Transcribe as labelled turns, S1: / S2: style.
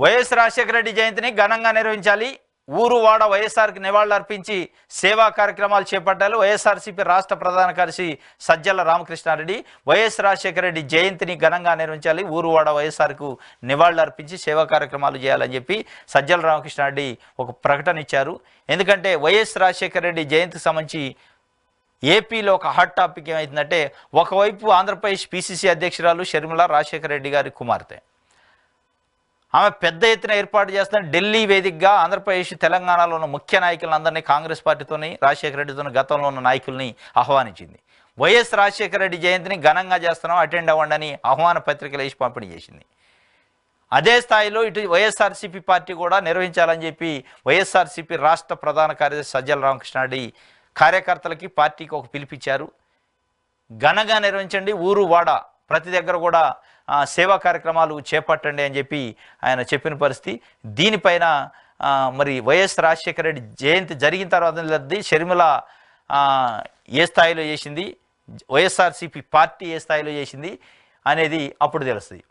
S1: YS Rajasekhara Reddy జయంతిని ఘనంగా నిర్వహించాలి. ఊరు వాడ వైఎస్ఆర్కి నివాళులర్పించి సేవా కార్యక్రమాలు చేపట్టాలి. వైఎస్ఆర్సీపీ రాష్ట్ర ప్రధాన కార్యదర్శి సజ్జల రామకృష్ణారెడ్డి వైఎస్ రాజశేఖర రెడ్డి జయంతిని ఘనంగా నిర్వహించాలి, ఊరు వాడ వైఎస్ఆర్కు నివాళులర్పించి సేవా కార్యక్రమాలు చేయాలని చెప్పి సజ్జల రామకృష్ణారెడ్డి ఒక ప్రకటన ఇచ్చారు. ఎందుకంటే వైఎస్ రాజశేఖర రెడ్డి జయంతికి సంబంధించి ఏపీలో ఒక హాట్ టాపిక్ ఏమైందంటే, ఒకవైపు ఆంధ్రప్రదేశ్ పిసిసి అధ్యక్షురాలు షర్మిల రాజశేఖర రెడ్డి గారి కుమార్తె, ఆమె పెద్ద ఎత్తున ఏర్పాటు చేస్తున్న ఢిల్లీ వేదికగా ఆంధ్రప్రదేశ్ తెలంగాణలో ఉన్న ముఖ్య నాయకులందరినీ కాంగ్రెస్ పార్టీతోని రాజశేఖర రెడ్డితో గతంలో ఉన్న నాయకుల్ని ఆహ్వానించింది. వైఎస్ రాజశేఖర రెడ్డి జయంతిని ఘనంగా చేస్తున్నాం, అటెండ్ అవ్వండి అని ఆహ్వాన పత్రికలు వేసి పంపిణీ చేసింది. అదే స్థాయిలో ఇటు వైఎస్ఆర్సీపీ పార్టీ కూడా నిర్వహించాలని చెప్పి వైఎస్ఆర్సీపీ రాష్ట్ర ప్రధాన కార్యదర్శి సజ్జల రామకృష్ణారెడ్డి కార్యకర్తలకి పార్టీకి ఒక పిలిపించారు. ఘనంగా నిర్వహించండి, ఊరు వాడ ప్రతి దగ్గర కూడా సేవా కార్యక్రమాలు చేపట్టండి అని చెప్పి ఆయన చెప్పిన పరిస్థితి. దీనిపైన మరి వైఎస్ రాజశేఖర రెడ్డి జయంతి జరిగిన తర్వాత షర్మిల ఏ స్థాయిలో చేసింది, వైఎస్ఆర్సీపీ పార్టీ ఏ స్థాయిలో చేసింది అనేది అప్పుడు తెలుస్తుంది.